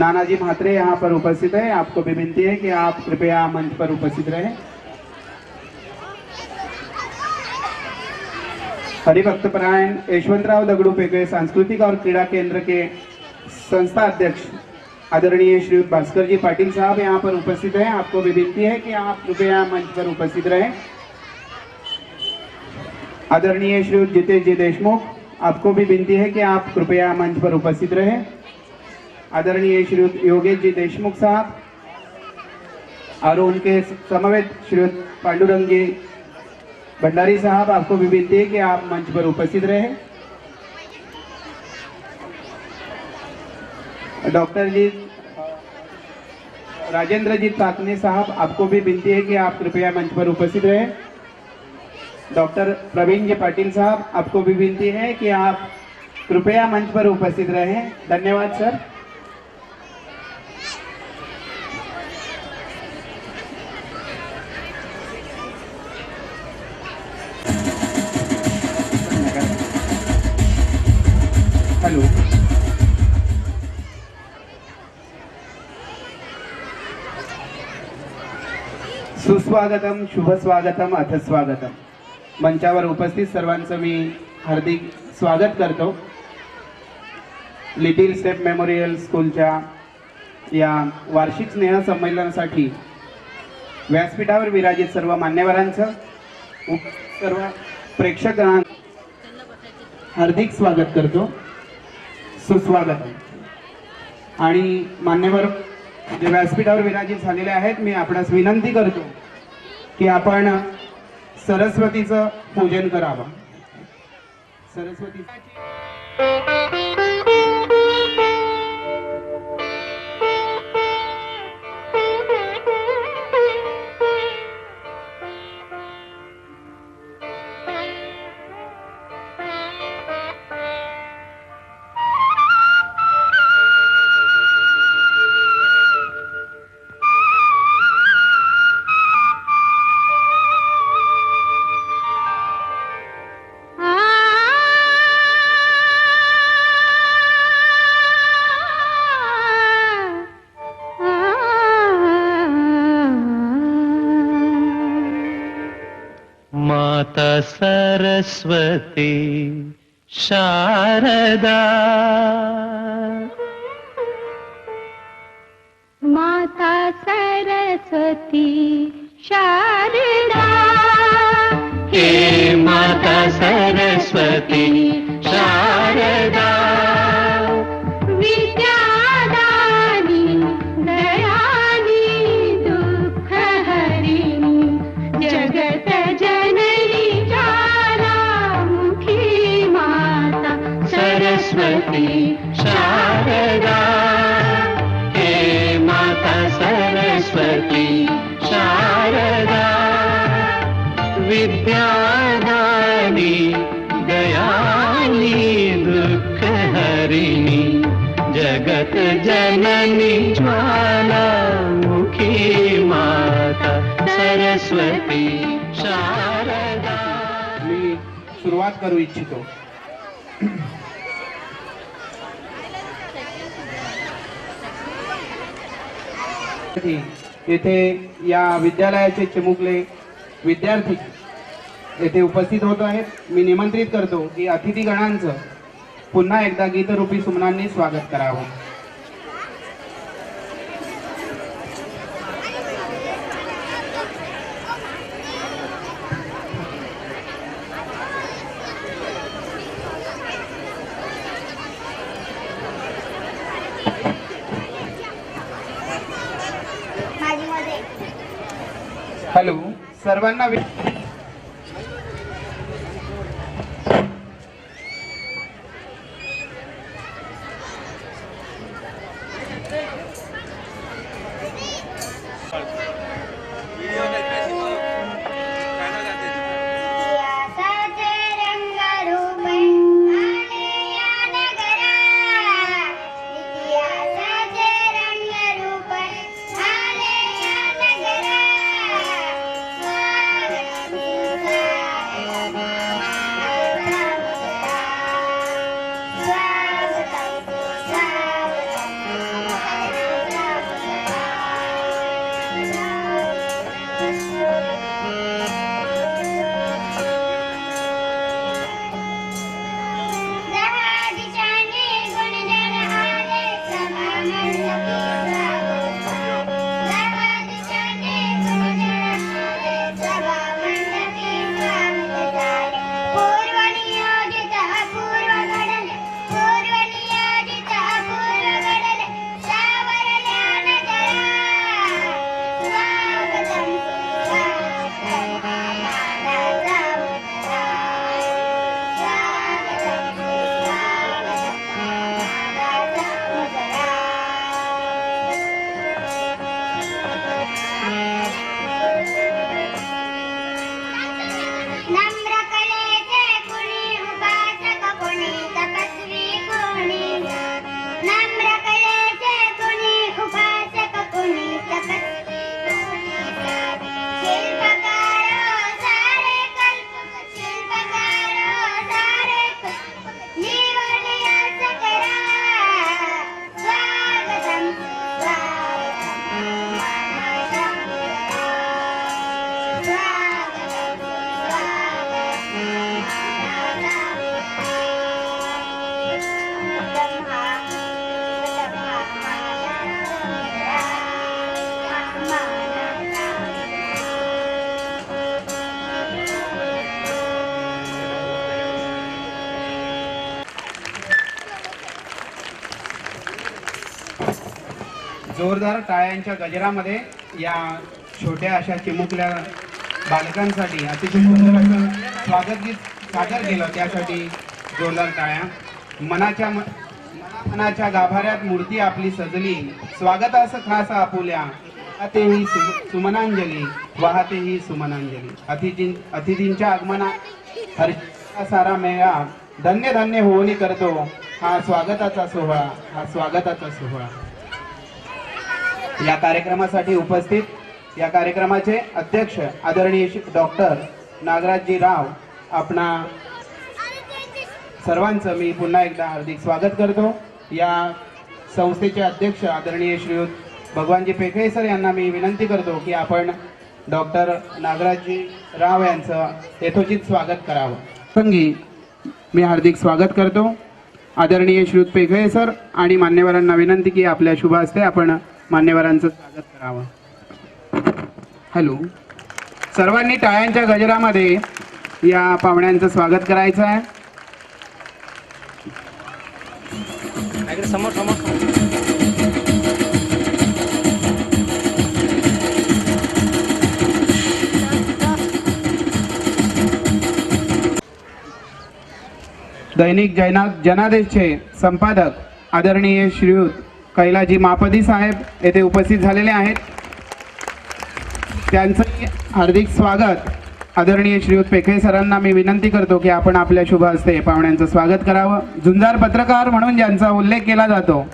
नानाजी म्हात्रे यहाँ पर उपस्थित है। आपको भी विनती है कि आप कृपया मंच पर उपस्थित रहें। हरिभक्त परायण यशवंतराव दगड़ू पेगड़े सांस्कृतिक और क्रीड़ा केंद्र के संस्था अध्यक्ष आदरणीय श्री भास्कर जी पाटिल साहब यहाँ पर उपस्थित हैं। आपको भी विनती है कि आप कृपया मंच पर उपस्थित रहें। आदरणीय श्री जितेश जी देशमुख, आपको भी विनती है कि आप कृपया मंच पर उपस्थित रहें। आदरणीय श्री योगेश जी देशमुख साहब और उनके समवेत श्री पांडुरंगी भंडारी साहब, आपको भी विनती है कि आप मंच पर उपस्थित रहें। डॉक्टर जी राजेंद्र जी ताकने साहब, आपको भी विनती है कि आप कृपया मंच पर उपस्थित रहें। डॉक्टर प्रवीण जी पाटिल साहब, आपको भी विनती है कि आप कृपया मंच पर उपस्थित रहें। धन्यवाद सर। हेलो, सुस्वागतम, शुभ स्वागतम, अथ स्वागतम। मंचावर उपस्थित सर्वांचं मी हार्दिक स्वागत करतो। लिटिल स्टेप मेमोरियल स्कूलच्या या वार्षिक स्नेह संमेलनासाठी व्यासपीठावर विराजित सर्व मान्यवरांचं, सर्व प्रेक्षकांना हार्दिक स्वागत करतो। सुस्वागतम। आणि मान्यवर जे व्यासपीठावर विराजित झालेले आहेत, मी आपणास विनंती करतो की आपण सरस्वतीचं पूजन करावं। सरस्वती माता सरस्वती शारदा, माता सरस्वती शारदा, हे माता सरस्वती शारदा, विद्यादानी दयानी दुःख हरिणी, जगत जननी ज्वालामुखी माता सरस्वती शारदा, हे माता सरस्वती शारदा, विद्यादानी दयानी दुःख हरिणी, जगत जननी ज्वालामुखी माता सरस्वती शारदा। मी सुरुवात करू इच्छितो। येथे या विद्यालयाचे चिमुकले विद्यार्थी येथे उपस्थित होत आहेत। मी निमंत्रित करतो की अतिथीगणांचं पुन्हा एकदा गीतरूपी सुमनांनी स्वागत करावं। हॅलो, सर्वांना जोरदार टाळ्यांच्या गजरामध्ये या छोट्या अशा चिमुकल्या बालकांसाठी अतिशय सुंदर असं स्वागत गीत सादर केलं, त्यासाठी जोरदार टाळ्या। मनाच्या गाभाऱ्यात मूर्ती आपली सजली, स्वागतास खास आपुल्या, वाहते ही सुमनांजली, वाहते ही सुमनांजली। अतिथींच्या आगमनात हर्षाचा सारा मेळा धन्य धन्य होऊनी करतो हा स्वागताचा सोहळा, हा स्वागताचा सोहळा। या कार्यक्रमासाठी उपस्थित, या कार्यक्रमाचे अध्यक्ष आदरणीय डॉक्टर नागराजजी राव, आपणा सर्वांचं मी पुन्हा एकदा हार्दिक स्वागत करतो। या संस्थेचे अध्यक्ष आदरणीय श्रीयुत भगवानजी पेखळे सर यांना मी विनंती करतो की आपण डॉक्टर नागराजजी राव यांचं यथोचित स्वागत करावं। संगी मी हार्दिक स्वागत करतो। आदरणीय श्रीयुत पेखळे सर आणि मान्यवरांना विनंती की आपल्या शुभ हस्ते आपण मान्यवरांचं स्वागत करावं। हॅलो, सर्वांनी टाळ्यांच्या गजरामध्ये या पाहुण्यांचं स्वागत करायचं आहे। समोर समोर दैनिक जनादेशचे संपादक आदरणीय श्रीयुत कैलाजी मापदी साहेब येथे उपस्थित झालेले आहेत, त्यांचं हार्दिक स्वागत। आदरणीय श्रीयुत पेखळे सरांना मी विनंती करतो की आपण आपल्या शुभ हस्ते पाहुण्यांचं स्वागत करावं। झुंजार पत्रकार म्हणून ज्यांचा उल्लेख केला जातो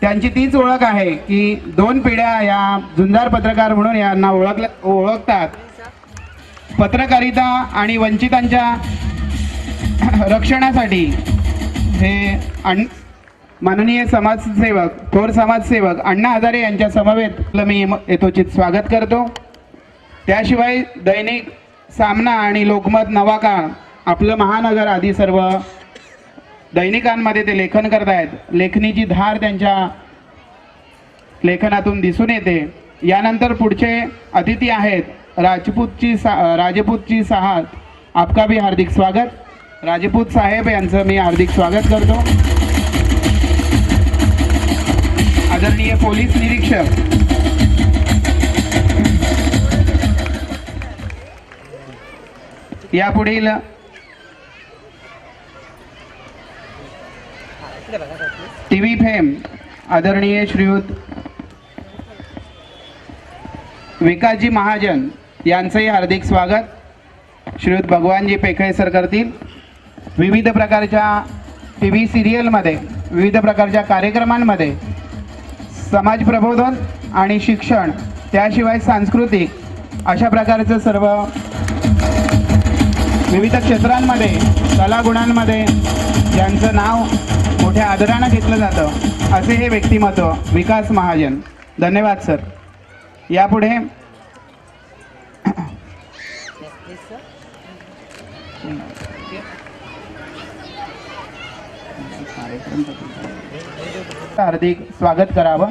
त्यांची तीच ओळख आहे की 2 पिढ्या या झुंजार पत्रकार म्हणून यांना ओळखतात। पत्रकारिता आणि वंचितांच्या रक्षणासाठी हे माननीय समाजसेवक, थोर समाजसेवक अण्णा हजारे यांच्या समवेत मी यथोचित स्वागत करतो। त्याशिवाय दैनिक सामना आणि लोकमत, नवाकाळ, आपलं महानगर आदी सर्व दैनिकांमध्ये ते लेखन करत आहेत। लेखणीची धार त्यांच्या लेखनातून दिसून येते। यानंतर पुढचे अतिथी आहेत राजपूतची साहब, आपका भी हार्दिक स्वागत। राजपूत साहेब यांचं मी हार्दिक स्वागत करतो। आदरणीय पोलीस निरीक्षक यापुढील टीव्ही फेम आदरणीय श्रीयुत विकासजी महाजन यांचंही हार्दिक स्वागत श्रीयुत भगवानजी पेखळे सर करतील। विविध प्रकारच्या टीव्ही सिरियलमध्ये, विविध प्रकारच्या कार्यक्रमांमध्ये समाज प्रबोधन आणि शिक्षण, त्याशिवाय सांस्कृतिक अशा प्रकारचं सर्व विविध क्षेत्रांमध्ये, कलागुणांमध्ये ज्यांचं नाव मोठ्या आदरानं घेतलं जातं असे हे व्यक्तिमत्व विकास महाजन। धन्यवाद सर। यापुढे हार्दिक स्वागत करावं।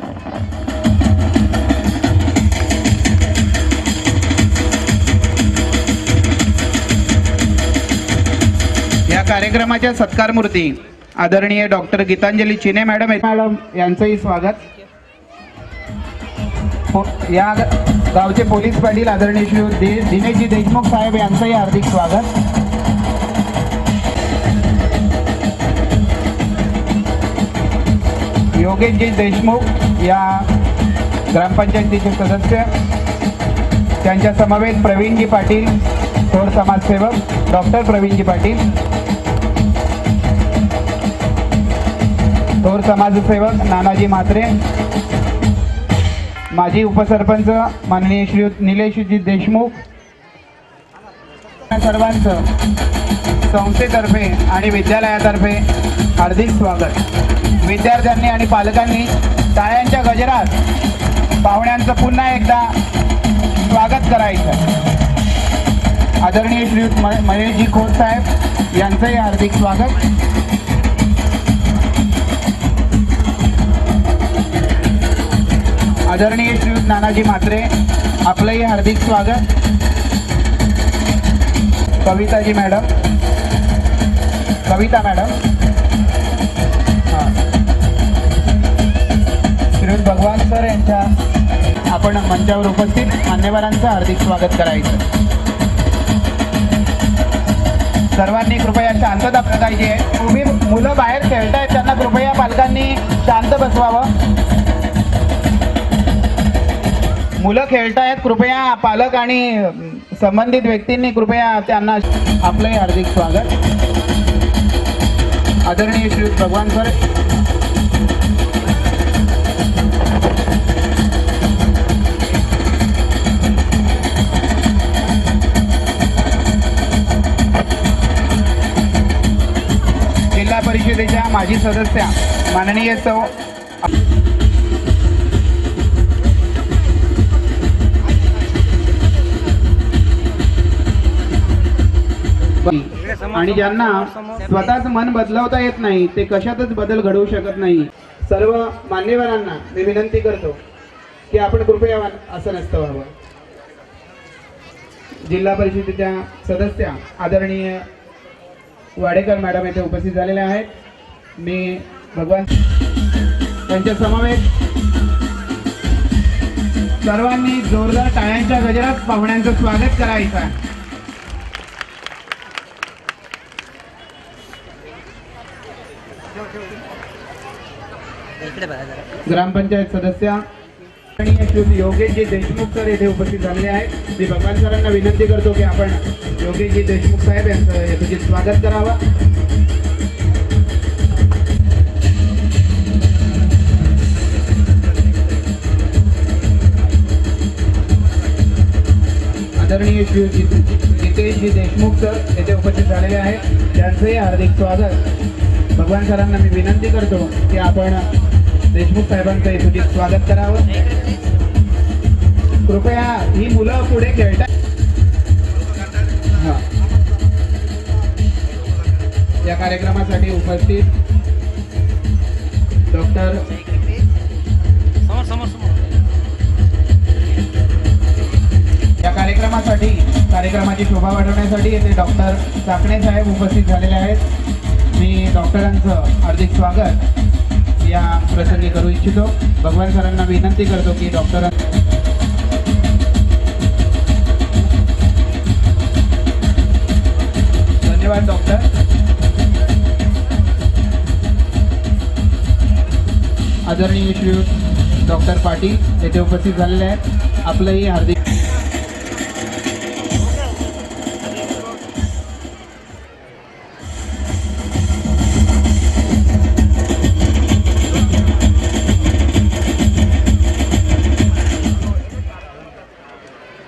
या कार्यक्रमाच्या सत्कार मूर्ती आदरणीय डॉक्टर गीतांजली चिने मॅडम यांचंही स्वागत। या गावचे पोलीस पाटील आदरणीय श्री दिनेशजी देशमुख साहेब यांचंही हार्दिक स्वागत। योगेशजी देशमुख या ग्रामपंचायतीचे सदस्य, त्यांच्या समवेत प्रवीणजी पाटील, थोर समाजसेवक डॉक्टर प्रवीणजी पाटील, थोर समाजसेवक नानाजी म्हात्रे, माजी उपसरपंच माननीय श्रीयुत निलेशजी देशमुख, सर्वांचं संस्थेतर्फे आणि विद्यालयातर्फे हार्दिक स्वागत। विद्यार्थ्यांनी आणि पालकांनी टाळ्यांच्या गजरात पाहुण्यांचं पुन्हा एकदा स्वागत करायचं। आदरणीय श्रीयुत महेशजी खोत साहेब यांचंही हार्दिक स्वागत। आदरणीय श्रीयुत नानाजी म्हात्रे आपलंही हार्दिक स्वागत। कविताजी मॅडम, कविता मॅडम, श्रीयुत भगवान सर यांच्या आपण मंचावर उपस्थित मान्यवरांचं हार्दिक स्वागत करायचं. सर्वांनी कृपया शांतता पाळायची आहे. उभी मुलं बाहेर खेळतायत, त्यांना कृपया पालकांनी शांत बसवावं. मुलं खेळतायत, कृपया पालक आणि संबंधित व्यक्तींनी कृपया त्यांना आपलंही हार्दिक स्वागत. आदरणीय श्री भगवान सर जिल्हा परिषदेच्या माजी सदस्या माननीय सौ आणि ज्यांना स्वतःच मन बदलवता येत नाही, ते कशातच बदल घडवू शकत नाही, सर्व मान्यवरांना मी विनंती करतो की आपण कृपया असं नसतं व्हावं. जिल्हा परिषदेच्या सदस्या आदरणीय वाडेकर मॅडम येथे उपस्थित झालेले आहेत. मी भगवान त्यांच्या समवेत सर्वांनी जोरदार टाळ्यांच्या गजरात पाहुण्यांचं स्वागत करायचं आहे. ग्रामपंचायत सदस्य आदरणीय योगेशजी देशमुख सर येथे उपस्थित झालेले आहेत. मी भगवान सरांना विनंती करतो की आपण योगेशजी देशमुख साहेब यांचं येथे स्वागत करावं. आदरणीय श्री जितेशजी देशमुख सर येथे उपस्थित झालेले आहेत. त्यांचंही हार्दिक स्वागत. भगवान सरांना मी विनंती करतो की आपण देशमुख साहेबांचं यथोचित स्वागत करावं. कृपया ही मुलं पुढे खेळतात. या कार्यक्रमासाठी उपस्थित डॉक्टर या कार्यक्रमाची शोभा वाढवण्यासाठी येथे डॉक्टर चाकणे साहेब उपस्थित झालेले आहेत. मी डॉक्टरांचं हार्दिक स्वागत या प्रसंगी करू इच्छितो. भगवान सरांना विनंती करतो की डॉक्टर धन्यवाद डॉक्टर. आदरणीय श्री डॉक्टर पाटील येथे उपस्थित झालेले आहेत. आपलंही हार्दिक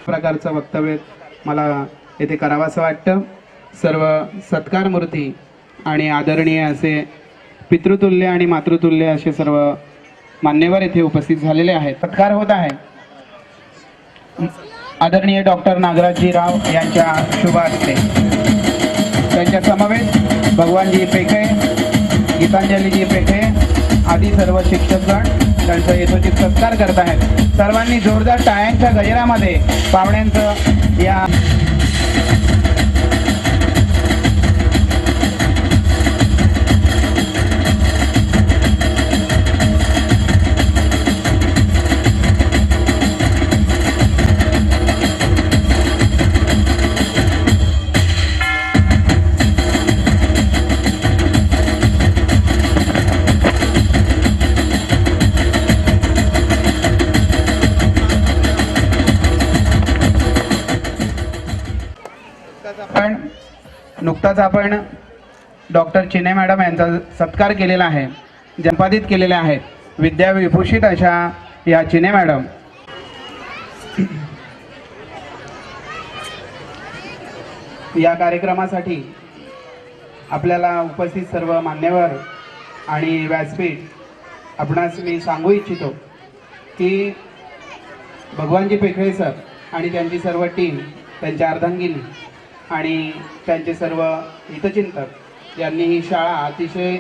प्रकारचं वक्तव्य मला येथे करावंसं वाटतं. सर्व सत्कार मूर्ती आणि आदरणीय असे पितृतुल्य आणि मातृतुल्य असे सर्व मान्यवर येथे उपस्थित झालेले आहेत. सत्कार होत आहे. आदरणीय डॉक्टर नागराजजी राव यांच्या शुभ हस्ते. त्यांच्या समवेत भगवानजी पेखे, गीतांजलीजी पेखे आदी सर्व शिक्षकगण त्यांचा यथोचित सत्कार करत आहेत. सर्वांनी जोरदार टाळ्यांच्या गजरामध्ये पाहुण्यांचं या नुकताच आपण डॉक्टर चिने मॅडम यांचा सत्कार केलेला आहे, संपादित केलेले आहेत. विद्याविभूषित अशा या चिने मॅडम या कार्यक्रमासाठी आपल्याला उपस्थित सर्व मान्यवर आणि व्यासपीठ आपणास मी सांगू इच्छितो की भगवानजी पेखळे सर आणि त्यांची सर्व टीम, त्यांच्या अर्धांगिनी आणि त्यांचे सर्व हितचिंतक यांनी ही शाळा अतिशय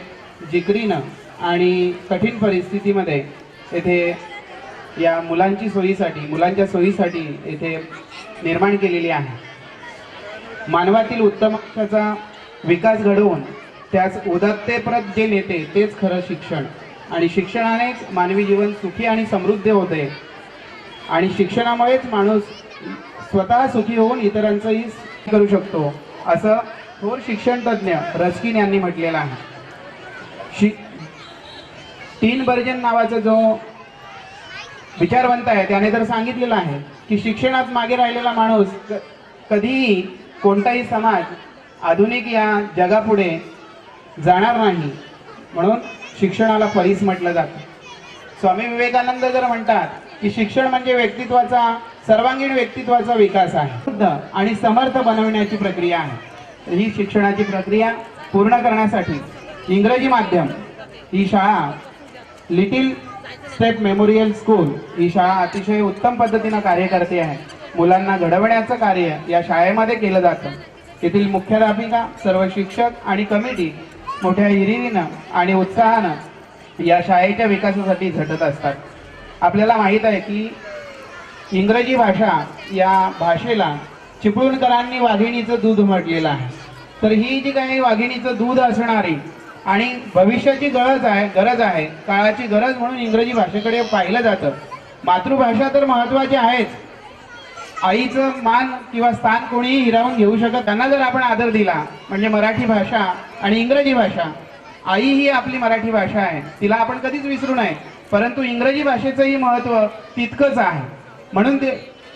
जिकरीनं आणि कठीण परिस्थितीमध्ये येथे या मुलांच्या सोयीसाठी येथे निर्माण केलेली आहे. मानवातील उत्तमाचा विकास घडवून त्यास उदात्तेप्रत जे नेते तेच खरं शिक्षण आणि शिक्षणानेच मानवी जीवन सुखी आणि समृद्ध होते आणि शिक्षणामुळेच माणूस स्वतः सुखी होऊन इतरांचंही करू शकतो, असं थोर शिक्षण तज्ज्ञ रस्किन यांनी म्हटलेलं आहे. टीन बर्जन नावाचा जो विचारवंत आहे त्याने तर सांगितलेलं आहे की शिक्षणात मागे राहिलेला माणूस कधीही कोणताही समाज आधुनिक या जगापुढे जाणार नाही, म्हणून शिक्षणाला परीस म्हटलं जातं. स्वामी विवेकानंद जर म्हणतात की शिक्षण म्हणजे व्यक्तित्वाचा सर्वांगीण व्यक्तित्वाचा विकास आहे आणि समर्थ बनवण्याची प्रक्रिया आहे. ही शिक्षणाची प्रक्रिया पूर्ण करण्यासाठी इंग्रजी माध्यम ही शाळा लिटिल स्टेप मेमोरियल स्कूल ही शाळा अतिशय उत्तम पद्धतीनं कार्य करते आहे. मुलांना घडवण्याचं कार्य या शाळेमध्ये केलं जातं. येथील मुख्याध्यापिका, सर्व शिक्षक आणि कमिटी मोठ्या हिरिरीनं आणि उत्साहानं या शाळेच्या विकासासाठी झटत असतात. आपल्याला माहीत आहे की इंग्रजी भाषा या भाषेला चिपळूणकरांनी वाघिणीचं दूध म्हटलेलं आहे. तर ही जी काही वाघिणीचं दूध असणारी आणि भविष्याची गरज आहे, काळाची गरज म्हणून इंग्रजी भाषेकडे पाहिलं जातं. मातृभाषा तर महत्त्वाची आहेच, आईचं मान किंवा स्थान कोणीही हिरावून घेऊ शकत. त्यांना जर आपण आदर दिला म्हणजे मराठी भाषा आणि इंग्रजी भाषा, आई ही आपली मराठी भाषा आहे, तिला आपण कधीच विसरू नये. परंतु इंग्रजी भाषेचंही महत्त्व तितकंच आहे, म्हणून ते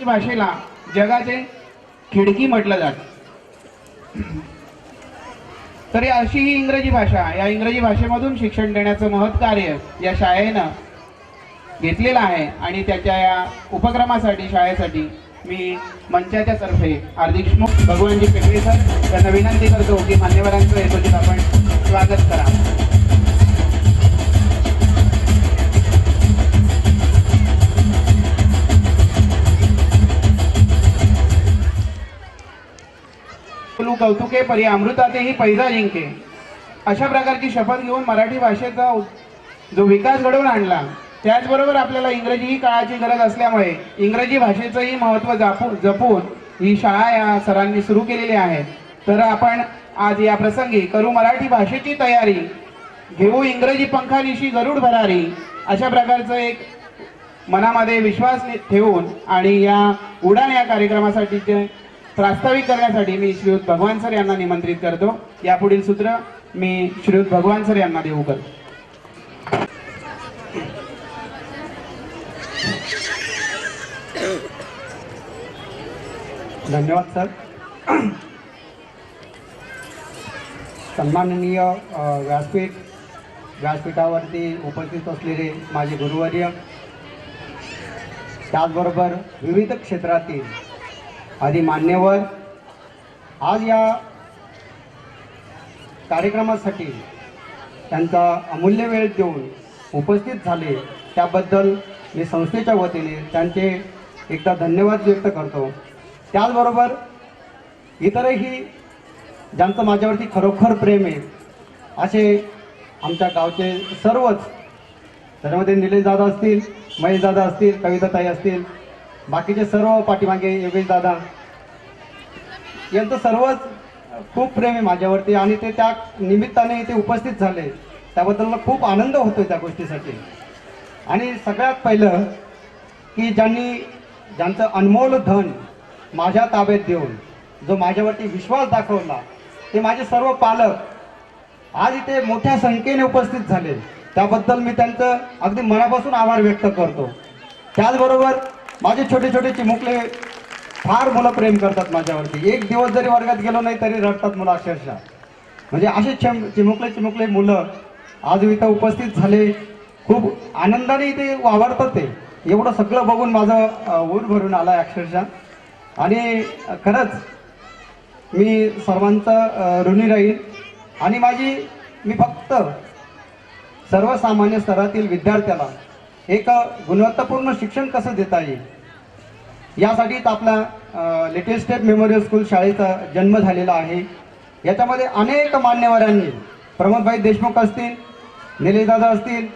भाषेला जगाचे खिडकी म्हटलं जातं. तर अशी ही इंग्रजी भाषा, या इंग्रजी भाषेमधून शिक्षण देण्याचं महत् कार्य या शाळेनं घेतलेलं आहे आणि त्याच्या या उपक्रमासाठी शाळेसाठी मी मंचाच्या तर्फे हार्दिक देशमुख, भगवानजी पेगळे सर यांना विनंती करतो की मान्यवरांचं यथोचित आपण स्वागत करा. कौतुके परी अमृतातेही पैजा जिंके, अशा प्रकारची शपथ घेऊन मराठी भाषेचा जो विकास घडवून आणला. त्याचबरोबर आपल्याला इंग्रजी ही काळाची गरज असल्यामुळे इंग्रजी भाषेचंही महत्त्व जपून ही शाळा या सरांनी सुरू केलेली आहे. तर आपण आज या प्रसंगी करू मराठी भाषेची तयारी, घेऊ इंग्रजी पंखानिशी गरुड भरारी, अशा प्रकारचं एक मनामध्ये विश्वास ठेवून आणि या उडाण या कार्यक्रमासाठी प्रास्ताविक करण्यासाठी मी श्रीयुत भगवान सर यांना निमंत्रित करतो. यापुढील सूत्र मी श्रीयुत भगवान सर यांना देऊ करतो. धन्यवाद सर. सन्माननीय व्यासपीठावरती उपस्थित असलेले माझे गुरुवर्य, त्याचबरोबर विविध क्षेत्रातील आदी मान्यवर, आज या कार्यक्रमासाठी त्यांचा अमूल्य वेळ देऊन उपस्थित झाले त्याबद्दल मी संस्थेच्या वतीने त्यांचे एकदा धन्यवाद व्यक्त करतो. त्याचबरोबर इतरही ज्यांचं माझ्यावरती खरोखर प्रेम आहे असे आमच्या गावचे सर्वच, त्याच्यामध्ये निलेश दादा असतील, महेश दादा असतील, कविताताई असतील, बाकीचे सर्व पाठीमागे योगेश दादा, यांचं सर्वच खूप प्रेम आहे माझ्यावरती आणि ते त्या निमित्ताने इथे उपस्थित झाले त्याबद्दल मला खूप आनंद होतो त्या गोष्टीसाठी. आणि सगळ्यात पहिलं की ज्यांचं अनमोल धन माझ्या ताब्यात देऊन जो माझ्यावरती विश्वास दाखवला ते माझे सर्व पालक आज इथे मोठ्या संख्येने उपस्थित झाले, त्याबद्दल मी त्यांचं अगदी मनापासून आभार व्यक्त करतो. त्याचबरोबर माझे छोटे छोटे चिमुकले, फार मुलं प्रेम करतात माझ्यावरती. एक दिवस जरी वर्गात गेलो नाही तरी रडतात मुलं अक्षरशः. म्हणजे असे चिमुकले मुलं आज इथं उपस्थित झाले, खूप आनंदाने इथे वावरतात. ते एवढं सगळं बघून माझं ऊर भरून आला अक्षरशः. आणि खरंच मी सर्वांचं ऋणी राहील. आणि मी फक्त सर्वसामान्य स्तरातील विद्यार्थ्याला एक गुणवत्तापूर्ण शिक्षण कसं देता येईल यासाठीच आपला लिटिल स्टेप मेमोरियल स्कूल शाळेचा जन्म झालेला आहे. याच्यामध्ये अनेक मान्यवरांनी, प्रमोदभाई देशमुख असतील, निलेशदादा असतील,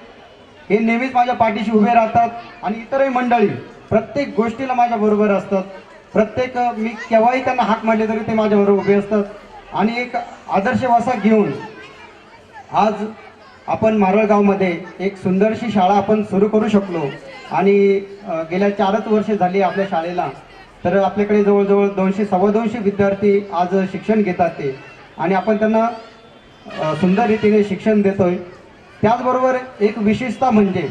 हे नेहमीच माझ्या पाठीशी उभे राहतात आणि इतरही मंडळी प्रत्येक गोष्टीला माझ्याबरोबर असतात. मी केव्हाही त्यांना हाक मारले तरी ते माझ्याबरोबर उभे असतात. आणि एक आदर्श वासा घेऊन आज आपण मारळगावमध्ये एक सुंदरशी शाळा आपण सुरू करू शकलो आणि गेल्या 4च वर्षे झाली आपल्या शाळेला. तर आपल्याकडे जवळजवळ 200-250 विद्यार्थी आज शिक्षण घेतात ते, आणि आपण त्यांना सुंदर रीतीने शिक्षण देतोय. त्याचबरोबर एक विशेषता म्हणजे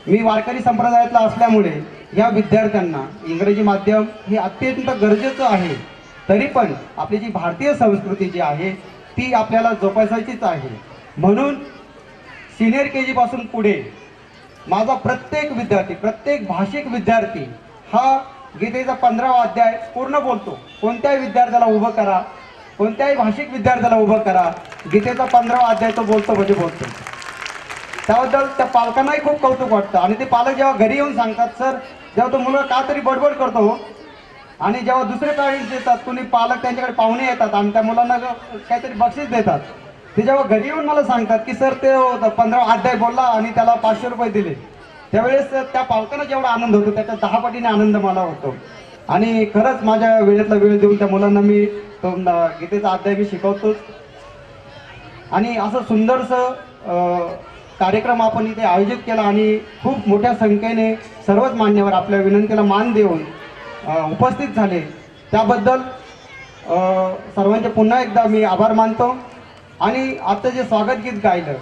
मी वारकरी संप्रदायातला असल्यामुळे या विद्यार्थ्यांना इंग्रजी माध्यम हे अत्यंत गरजेचं आहे. तरी पण आपली जी भारतीय संस्कृती जी आहे ती आपल्याला जोपासायचीच आहे. म्हणून सिनियर KG पासून पुढे माझा प्रत्येक विद्यार्थी, प्रत्येक भाषिक विद्यार्थी हा गीतेचा 15वा अध्याय पूर्ण बोलतो. कोणत्याही विद्यार्थ्याला उभं करा, कोणत्याही भाषिक विद्यार्थ्याला उभं करा, गीतेचा 15वा अध्याय तो बोलतो म्हणजे बोलतो. त्याबद्दल त्या पालकांनाही खूप कौतुक वाटतं. आणि ते पालक जेव्हा घरी येऊन सांगतात, सर जेव्हा तो मुलगा का तरी बडबड करतो, आणि जेव्हा दुसरे पॅरेंट्स येतात, कुणी पालक त्यांच्याकडे पाहुणे येतात आणि त्या मुलांना काहीतरी बक्षीस देतात, ते जेव्हा घरी येऊन मला सांगतात की सर ते 15वा अध्याय बोलला आणि त्याला 500 रुपये दिले, त्यावेळेस त्या पालकांना जेवढा आनंद होतो त्याच्या 10 पटीने आनंद मला होतो. आणि खरंच माझ्या वेळेतला वेळ देऊन त्या मुलांना मी तो गीतेचा अध्याय मी शिकवतोच. आणि असं सुंदरसं कार्यक्रम आपण इथे आयोजित केला आणि खूप मोठ्या संख्येने सर्वच मान्यवर आपल्या विनंतीला मान देऊन उपस्थित झाले. त्याबद्दल सर्वांचे पुन्हा एकदा मी आभार मानतो. आणि आता जे स्वागत गीत गायलं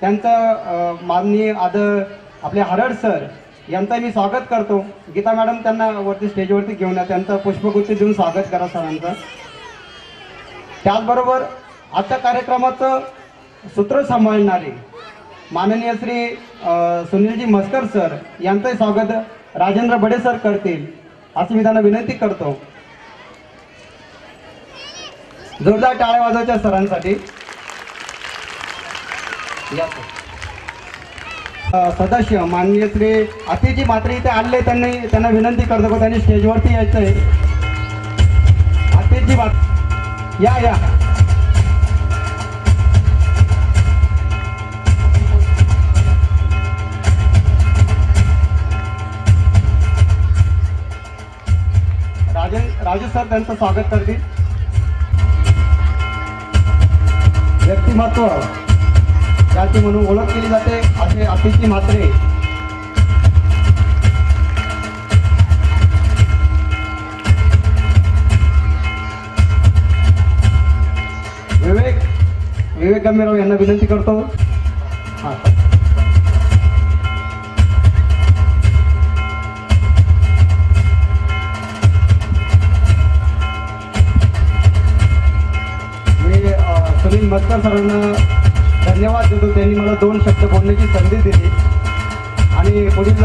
त्यांचं माननीय आपले हरड सर यांचं मी स्वागत करतो. गीता मॅडम त्यांना वरती स्टेजवरती घेऊन या, त्यांचं पुष्पगुच्छ देऊन स्वागत करा सरांचं. त्याचबरोबर आजच्या कार्यक्रमाचं सूत्र सांभाळणारे माननीय श्री सुनीलजी मस्कर सर यांचंही स्वागत राजेंद्र बडे सर करतील अशी मी त्यांना विनंती करतो. जोरदार टाळ्या वाजवायच्या सरांसाठी. सदस्य माननीय श्री अतिजी मात्रे इथे आले, त्यांना विनंती करतो की त्यांनी स्टेजवरती यायचंय. अतिजी मात्रे या. राजू सर त्यांचं स्वागत करतील. व्यक्तिमत्व जाती म्हणून ओळख केली जाते असे अतिथी मात्रे. विवेक गंभीरराव यांना विनंती करतो. हां सुनील मस्कर सरांना धन्यवाद देतो. त्यांनी मला 2 शब्द बोलण्याची संधी दिली आणि पुढील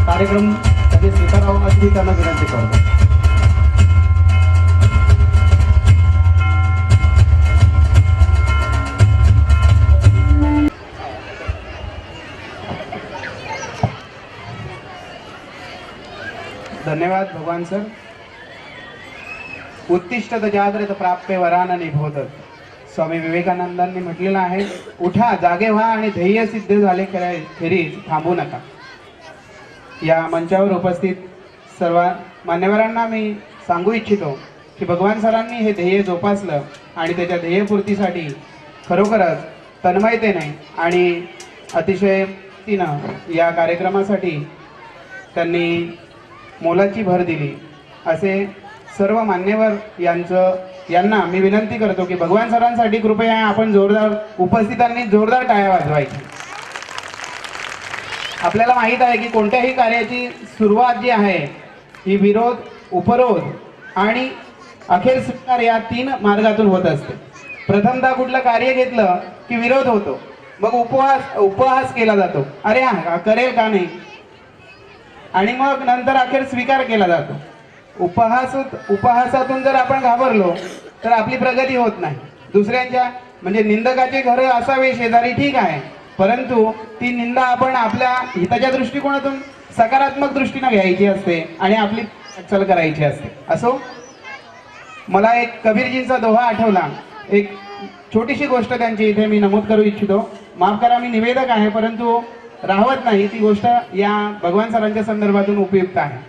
कार्यक्रम त्यांनी स्वीकारावा अशी मी त्यांना विनंती करतो. धन्यवाद भगवान सर. उत्तिष्ठत जाग्रत प्राप्य वरान निभोत. स्वामी विवेकानंदांनी म्हटलेलं आहे, उठा, जागे व्हा आणि ध्येय सिद्ध झाले खेरीज थांबू नका. या मंचावर उपस्थित सर्व मान्यवरांना मी सांगू इच्छितो की भगवान सरांनी हे ध्येय जोपासलं आणि त्याच्या ध्येयपूर्तीसाठी खरोखरच तन्मयतेने आणि अतिशयतीनं या कार्यक्रमासाठी त्यांनी मोलाची भर दिली. असे सर्व मान्यवर यांना मी विनंती करतो की भगवान सरांसाठी कृपया आपण जोरदार उपस्थितांनी जोरदार टाळ्या वाजवायची. आपल्याला माहीत आहे की कोणत्याही कार्याची सुरुवात जी आहे ही विरोध, उपरोध आणि अखेर स्वीकार या 3 मार्गातून होत असते. प्रथमतः कुठलं कार्य घेतलं की विरोध होतो, मग उपहास केला जातो, अरे हा करेल का नाही, आणि मग नंतर अखेर स्वीकार केला जातो. उपहासातून जर आपण घाबरलो तर आपली प्रगती होत नाही. दुसऱ्यांच्या म्हणजे निंदकाचे घर असावे शेजारी ठीक आहे, परंतु ती निंदा आपण आपल्या हिताच्या दृष्टिकोनातून सकारात्मक दृष्टीने घ्यायची असते आणि आपली वाटचाल करायची असते. असो, मला एक कबीरजींचा दोहा आठवला. एक छोटीशी गोष्ट त्यांची इथे मी नमूद करू इच्छितो. माफ करा, मी निवेदक आहे परंतु राहवत नाही. ती गोष्ट या भगवान सरांच्या संदर्भातून उपयुक्त आहे.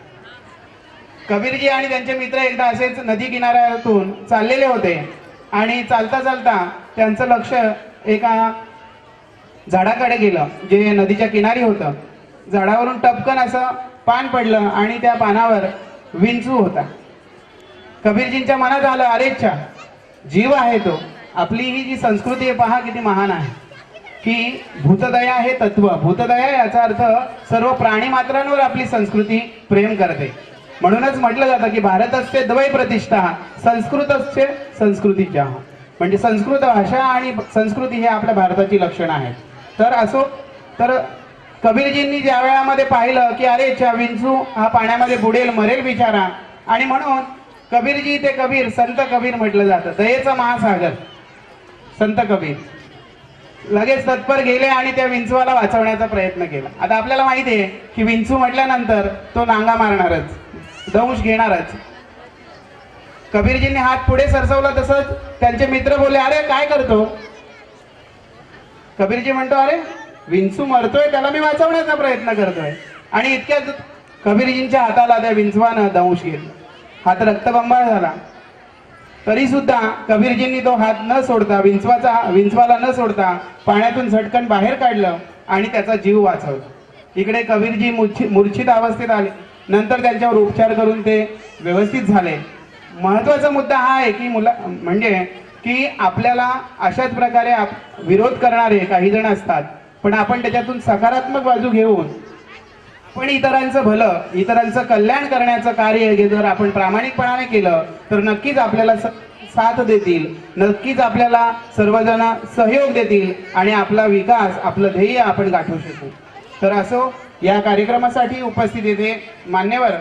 कबीरजी आणि त्यांचे मित्र एकदा असेच नदी किनाऱ्यातून चाललेले होते आणि चालता चालता त्यांचं लक्ष एका झाडाकडे गेलं जे नदीच्या किनारी होतं. झाडावरून टपकन असं पान पडलं आणि त्या पानावर विंचू होता. कबीरजींच्या मनात आलं, अरे अच्छा, जीव आहे तो. आपली ही जी संस्कृती आहे पहा किती महान आहे, की भूतदया हे तत्व. भूतदया याचा अर्थ सर्व प्राणी मात्रांवर आपली संस्कृती प्रेम करते. म्हणूनच म्हटलं जातं की भारतस्य द्वय प्रतिष्ठा, संस्कृतस्य संस्कृतीच्या. म्हणजे संस्कृत भाषा आणि संस्कृती हे आपल्या भारताची लक्षणं आहेत. तर असो, तर कबीरजींनी ज्या वेळामध्ये पाहिलं की अरे अच्छा, विंचू हा पाण्यामध्ये बुडेल, मरेल बिचारा, आणि म्हणून कबीरजी ते कबीर, संत कबीर म्हटलं जातं. दयेचा महासागर संत कबीर लगेच तत्पर गेले आणि त्या विंचवाला वाचवण्याचा प्रयत्न केला. आता आपल्याला माहिती आहे की विंचू म्हटल्यानंतर तो नांगा मारणारच, दंश घेणारच. कबीरजींनी हात पुढे सरसवला, तसंच त्यांचे मित्र बोलले, अरे काय करतो? कबीरजी म्हणतो, अरे विंचू मरतोय, त्याला मी वाचवण्याचा प्रयत्न करतोय. आणि इतक्यात कबीरजींच्या हाताला त्या विंचवानं दंश घेतला. हात रक्तबंबाळ झाला. तरी सुद्धा कबीरजींनी तो हात न सोडता, विंचवाला न सोडता पाण्यातून झटकन बाहेर काढलं आणि त्याचा जीव वाचवला. इकडे कबीरजी मूर्छित अवस्थेत आले. नंतर त्यांच्यावर उपचार करून ते व्यवस्थित झाले. महत्वाचा मुद्दा हा आहे की म्हणजे की आपल्याला अशाच प्रकारे विरोध करणारे काही जण असतात, पण आपण त्याच्यातून सकारात्मक बाजू घेऊन पण इतरांचं भलं, इतरांचं कल्याण करण्याचं कार्य जर आपण प्रामाणिकपणाने केलं तर नक्कीच आपल्याला साथ देतील, नक्कीच आपल्याला सर्वजण सहयोग देतील आणि आपला विकास, आपलं ध्येय आपण गाठवू शकू. तर असो, या कार्यक्रमासाठी उपस्थित येथे मान्यवर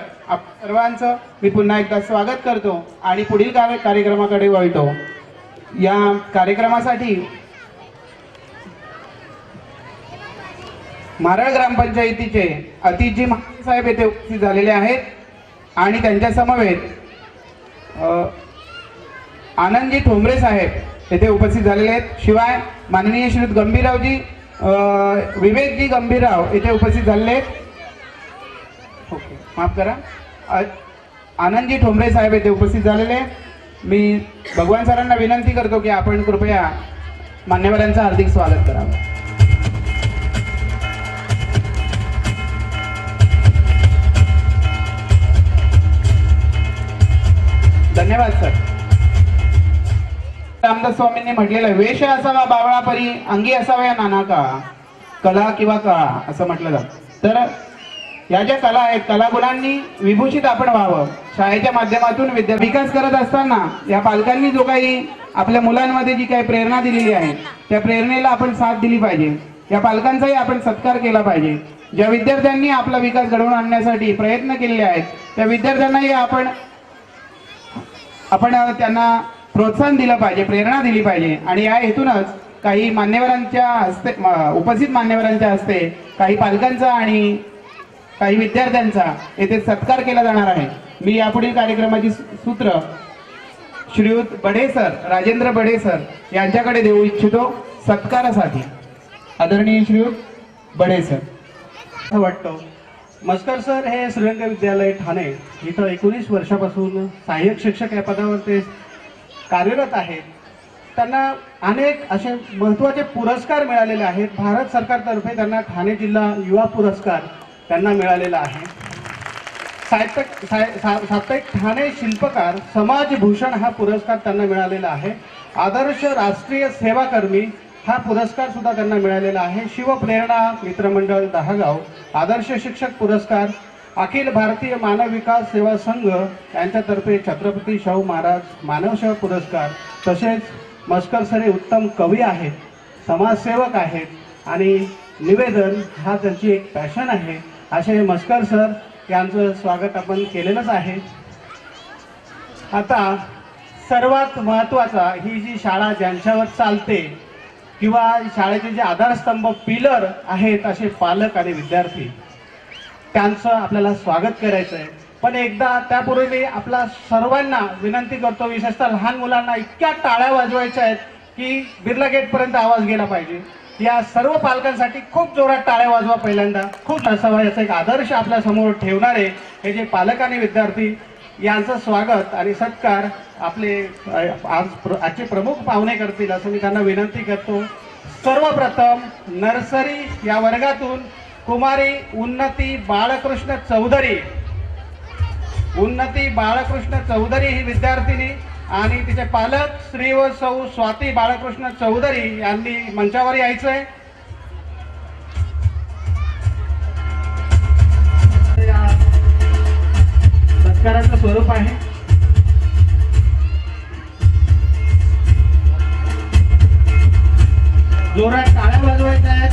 सर्वांचं मी पुन्हा एकदा स्वागत करतो आणि पुढील कार्यक्रमाकडे वळतो. या कार्यक्रमासाठी मारळ ग्रामपंचायतीचे अतिथी साहेब येथे उपस्थित झालेले आहेत आणि त्यांच्या समवेत आनंदजी ठोंबरे साहेब येथे उपस्थित झालेले आहेत. शिवाय माननीय श्री गंभीररावजी, विवेकजी गंभीरराव येथे उपस्थित झालेले आहेत. ओके, माफ करा, आनंदजी ठोंबरे साहेब येथे उपस्थित झालेले आहेत. मी भगवान सरांना विनंती करतो की आपण कृपया मान्यवरांचं हार्दिक स्वागत करावं. धन्यवाद सर. रामदास स्वामींनी म्हटलेलं, वेश असावा बावळा परी, अंगी असाव्या नाना काळा, कला किंवा काळा असं म्हटलं जातं. तर या ज्या कला आहेत, कलागुणांनी विभूषित आपण व्हावं. शाळेच्या माध्यमातून विकास करत असताना या पालकांनी जो काही आपल्या मुलांमध्ये जी काही प्रेरणा दिलेली आहे, त्या प्रेरणेला आपण साथ दिली पाहिजे. या पालकांचाही आपण सत्कार केला पाहिजे. ज्या विद्यार्थ्यांनी आपला विकास घडवून आणण्यासाठी प्रयत्न केलेले आहेत, त्या विद्यार्थ्यांनाही आपण त्यांना प्रोत्साहन दिलं पाहिजे, प्रेरणा दिली पाहिजे. आणि या हेतूनच काही मान्यवरांच्या हस्ते, उपस्थित मान्यवरांच्या हस्ते काही पालकांचा आणि काही विद्यार्थ्यांचा येथे सत्कार केला जाणार आहे. मी यापुढील कार्यक्रमाची सूत्र श्रीयुत बडे सर, राजेंद्र बडे सर यांच्याकडे देऊ इच्छितो सत्कारासाठी. आदरणीय श्रीयुत बडे सर. असं वाटतं, मस्कर सर हे श्रीरंग विद्यालय ठाणे इथं 19 वर्षापासून सहाय्यक शिक्षक या पदावर ते कार्यरत आहेत. त्यांना अनेक असे महत्त्वाचे पुरस्कार मिळालेले आहेत. भारत सरकारतर्फे त्यांना ठाणे जिल्हा युवा पुरस्कार त्यांना मिळालेला आहे. साप्ताहिक ठाणे शिल्पकार समाजभूषण हा पुरस्कार त्यांना मिळालेला आहे. आदर्श राष्ट्रीय सेवाकर्मी हा पुरस्कार सुद्धा त्यांना मिळालेला आहे. शिवप्रेरणा मित्रमंडळ दहागाव आदर्श शिक्षक पुरस्कार, अखिल भारतीय मानव विकास सेवा संघ यांच्यातर्फे छत्रपती शाहू महाराज मानवसेवा पुरस्कार. तसेच मस्कर सर हे उत्तम कवी आहेत, समाजसेवक आहेत आणि निवेदन हा त्यांची एक पॅशन आहे. असे मस्कर सर यांचं स्वागत आपण केलेलंच आहे. आता सर्वात महत्त्वाचा, ही जी शाळा ज्यांच्यावर चालते किंवा शाळेचे जे आधारस्तंभ पिलर आहेत असे पालक आणि विद्यार्थी, त्यांचं आपल्याला स्वागत करायचं आहे. पण एकदा त्यापूर्वी मी आपला सर्वांना विनंती करतो, विशेषतः लहान मुलांना इतक्या टाळ्या वाजवायच्या आहेत की बिर्ला गेटपर्यंत आवाज गेला पाहिजे. या सर्व पालकांसाठी खूप जोरात टाळ्या वाजवा पहिल्यांदा. खूप असावा याचा एक आदर्श आपल्या समोर ठेवणारे हे जे पालक आणि विद्यार्थी, यांचं स्वागत आणि सत्कार आपले आजचे प्रमुख पाहुणे करतील असं मी त्यांना विनंती करतो. सर्वप्रथम नर्सरी या वर्गातून कुमारी उन्नती बाळकृष्ण चौधरी ही विद्यार्थिनी आणि तिचे पालक श्री व सौ स्वाती बाळकृष्ण चौधरी यांनी मंचावर यायचंय. या सत्काराचं स्वरूप आहे. जोरात टाळ्या वाजवायच्या आहेत.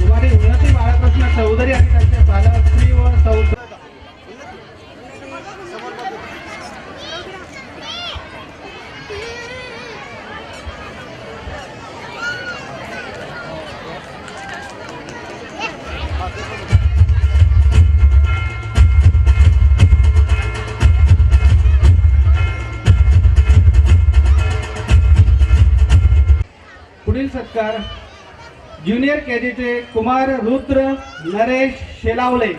कुमारी उन्नती बाळकृष्ण चौधरी आणि त्यांचे पालक श्री व सौ पुढील सत्कार ज्युनियर केजीचे कुमार रुद्र नरेश शेलावले.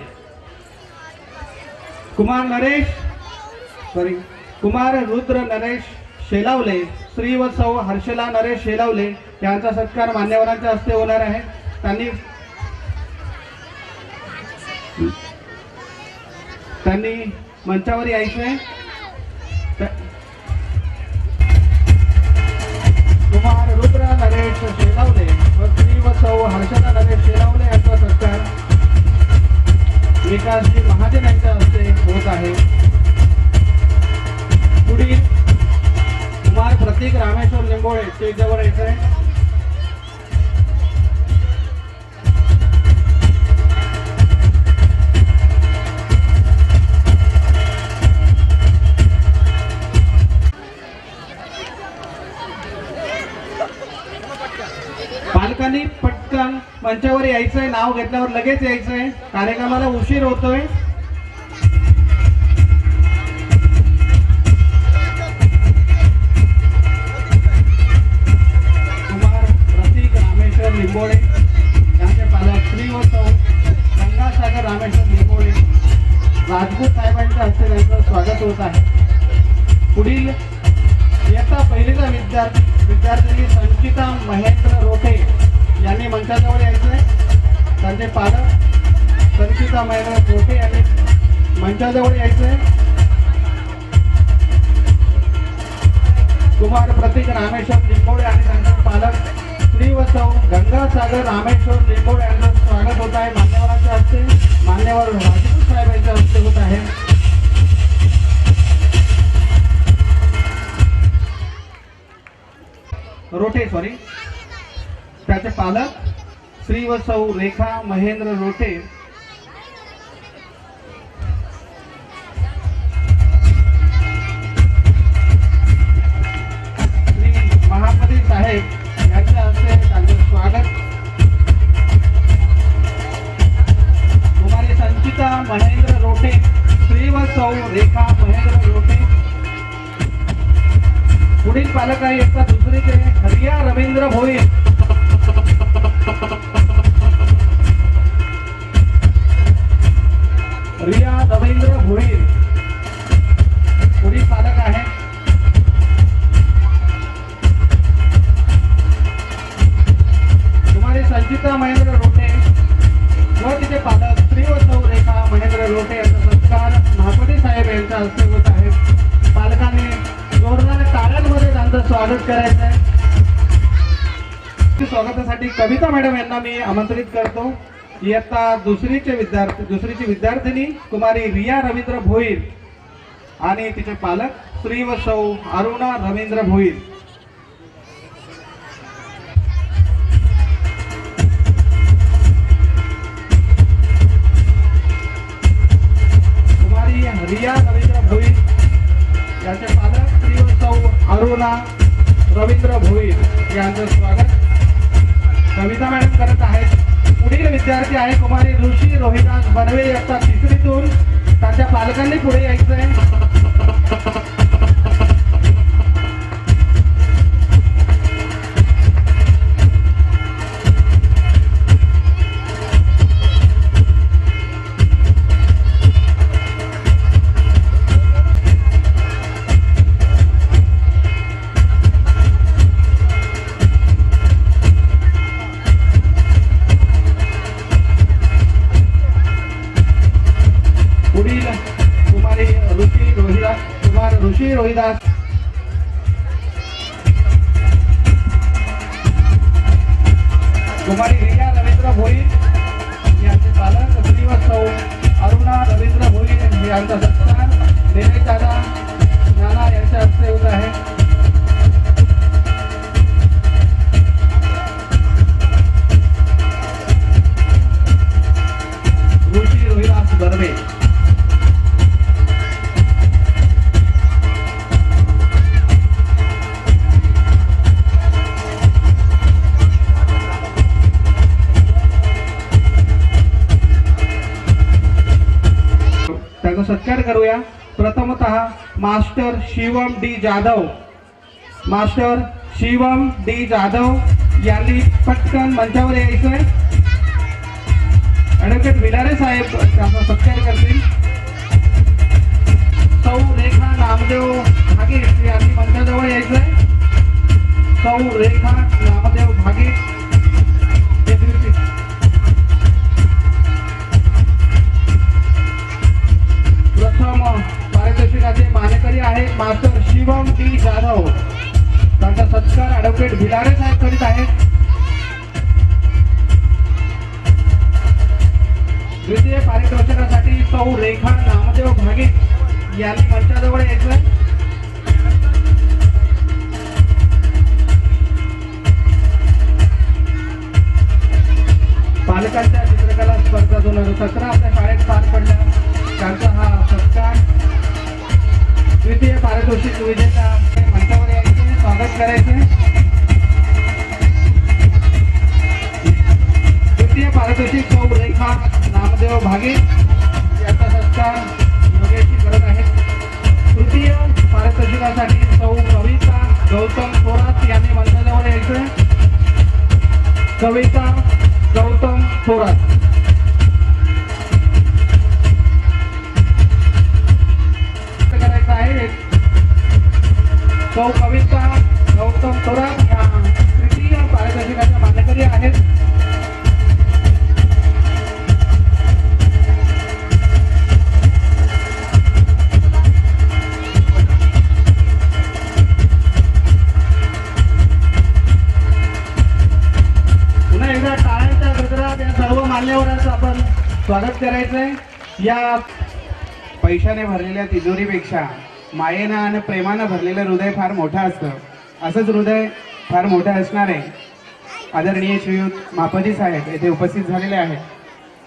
कुमार रुद्र नरेश शेलावले श्री व सौ हर्षला नरेश शेलावले यांचा सत्कार मान्यवरांच्या हस्ते होणार आहे. त्यांनी मंचावर यायचे. कुमार रुद्र नरेश शेलावले व श्री व सौ हर्षदा नरेश शेलावले यांचा सत्कार विकासजी महाजन यांच्या हस्ते होत आहे. पुढील कुमार प्रतीक रामेश्वर लिंबोळे स्टेजवर यायचे. पालकांनी पटकन मंचावर यायचंय. नाव घेतल्यावर लगेच यायचंय. कार्यक्रमाला उशीर होतोय. कुमार प्रतीक रामेश्वर लिंबोळे यांचे पालक श्री व सौ गंगासागर रामेश्वर लिंबोळे राजपूत साहेबांच्या हस्ते त्यांचं स्वागत होत आहे. पुढील इयत्ता पहिलीचा विद्यार्थिनी संचिता महेंद्र रोठे यांनी मंचाजवळ यायचे. त्यांचे पालक संचिता महेंद्र रोठे यांनी मंचाजवळ यायचे. कुमार प्रतीक रामेश्वर लिंबोळे आणि त्यांचे पालक श्री व सौ गंगासागर रामेश्वर लिंबोळे यांचं स्वागत होत आहे मान्यवरांच्या हस्ते. मान्यवर राजपूत साहेब यांच्या हस्ते होत आहे. त्याचे पालक श्री व सौ रेखा महेंद्र रोठे श्री महापती साहेब यांच्या हस्ते त्यांचे स्वागत. कुमारी संचिता महेंद्र रोठे श्री व सौ रेखा महेंद्र रोठे. पुढील पालक आहे इयत्ता दुसरीचे रिया रवींद्र भोईर. पुढील पालक आहे कुमारी संचिता महेंद्र रोठे व तिचे पालक श्री व सौ रेखा महेंद्र रोठे यांचा सत्कार महापती साहेब यांच्या हस्ते होत आहे. पालकांनी जोरदार टाळ्यांमध्ये त्यांचं स्वागत करायचं आहे. स्वागतासाठी कविता मॅडम यांना मी आमंत्रित करतो. इयत्ता दुसरीची विद्यार्थिनी कुमारी रिया रवींद्र भोईर आणि तिचे पालक श्री व सौ अरुणा रवींद्र भोईर. कुमारी रिया रवींद्र भोईर यांचे पालक श्री व सौ अरुणा रवींद्र भोईर यांचं स्वागत कविता मॅडम करत आहेत. पुढील विद्यार्थी आहे कुमारी ऋषी रोहिदास बनवे इयत्ता तिसरीतून. त्यांच्या पालकांनी पुढे यायचंय. पुढील कुमारी ऋषी रोहिदास कुमार ऋषी रोहिदास कुमारी रिया रवींद्र भोईर यांचे पालक श्रीवत्सव अरुणा रवींद्र भोईर यांचा सत्कार निलेश दादा नाना यांच्या हस्ते होत आहे. ऋषी रोहिदास बर्वे त्याचा सत्कार करूया. प्रथमतः master Shivam D Jadhav master Shivam D Jadhav यांनी पटकन मंचावर यायचंय. ॲडव्होकेट विलारे साहेब त्यांचा सत्कार करतील. सौ रेखा नामदेव भागे यांनी मंचाजवळ यायचंय. सौ रेखा नामदेव भागे प्रथम पारितोषिकाचे मानकरी आहेत मास्टर शिवम डी जाधव. त्यांचा सत्कार ॲडव्होकेट भिलारे साहेब करीत आहेत. द्वितीय पारितोषिकासाठी सौ रेखा नामदेव भागे यांनी मंचाजवळ यायचं. पालकांच्या चित्रकला स्पर्धा 2017 आपल्या शाळेत पार पडल्या. त्यांचा हा सत्कार. द्वितीय पारितोषिक विजेता मंचावर यायचे स्वागत करायचे. द्वितीय पारितोषिक सौ रेखा नामदेव भागे यांचा सत्कार योगेशजी करत आहेत. तृतीय पारितोषिकासाठी सौ कविता गौतम थोरात यांनी मंचाजवळ यायचे. कविता गौतम थोरात करायचं आहे. सौ कविता गौतम थोरात ह्या तृतीय पारितोषिकाच्या मानकरी आहेत. पुन्हा एकदा टाळ्यांच्या गजरात या सर्व मान्यवरांचं आपण स्वागत करायचंय. या पैशाने भरलेल्या तिजोरीपेक्षा मायेनं आणि प्रेमानं भरलेलं हृदय फार मोठं असतं. असंच हृदय फार मोठं असणार आहे. आदरणीय श्रीयुत मापजी साहेब येथे उपस्थित झालेले आहेत.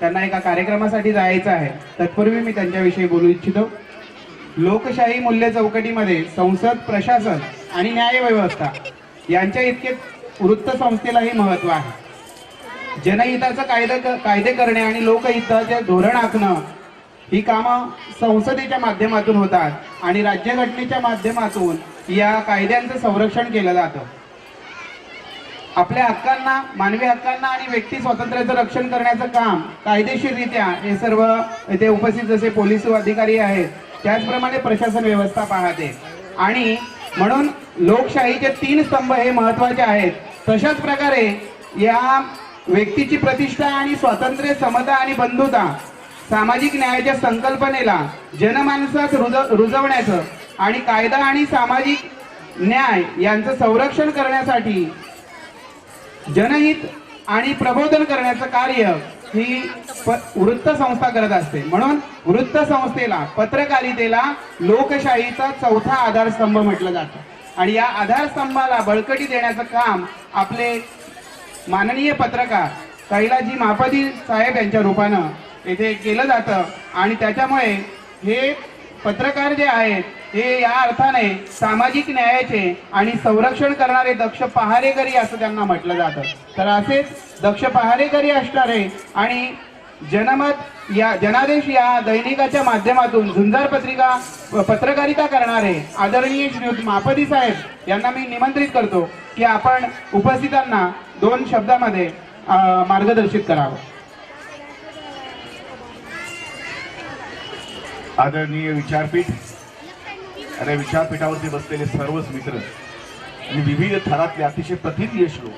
त्यांना एका कार्यक्रमासाठी जायचं आहे. तत्पूर्वी मी त्यांच्याविषयी बोलू इच्छितो. लोकशाही मूल्य चौकटीमध्ये संसद, प्रशासन आणि न्यायव्यवस्था यांच्या इतकेच वृत्तसंस्थेलाही महत्त्व आहे. जनहिताचं कायदे करणे आणि लोकहिताचे धोरण आखणं ही कामं संसदेच्या माध्यमातून होतात आणि राज्यघटनेच्या माध्यमातून या कायद्यांचं संरक्षण केलं जातं. आपल्या हक्कांना, मानवी हक्कांना आणि व्यक्ती स्वातंत्र्याचं रक्षण करण्याचं काम कायदेशीररित्या हे सर्व इथे उपस्थित जसे पोलीस अधिकारी आहेत त्याचप्रमाणे प्रशासन व्यवस्था पाहते. आणि म्हणून लोकशाहीचे 3 स्तंभ हे महत्त्वाचे आहेत. तशाच प्रकारे या व्यक्तीची प्रतिष्ठा आणि स्वातंत्र्य, समता आणि बंधुता, सामाजिक न्यायाच्या संकल्पनेला जनमानसात रुजवण्याचं आणि कायदा आणि सामाजिक न्याय यांचं संरक्षण करण्यासाठी जनहित आणि प्रबोधन करण्याचं कार्य ही वृत्तसंस्था करत असते. म्हणून वृत्तसंस्थेला, पत्रकारितेला लोकशाहीचा 4था आधारस्तंभ म्हटलं जातं. आणि या आधारस्तंभाला बळकटी देण्याचं काम आपले माननीय पत्रकार कैलासजी मापजी साहेब यांच्या रूपानं येथे केलं जातं. आणि त्याच्यामुळे हे पत्रकार जे आहेत हे या अर्थाने सामाजिक न्यायाचे आणि संरक्षण करणारे दक्ष पहारेकरी असं त्यांना म्हटलं जातं. तर असेच दक्ष पहारेकरी असणारे आणि जनमत या जनादेश या दैनिकाच्या माध्यमातून झुंजार पत्रकारिता करणारे आदरणीय श्रीयुत मापदी साहेब यांना मी निमंत्रित करतो की आपण उपस्थितांना 2 शब्दामध्ये मार्गदर्शित करावं. आदरणीय विचारपीठ आणि विचारपीठावरती बसलेले सर्वच मित्र आणि विविध थरातले अतिशय प्रतिनियश लोक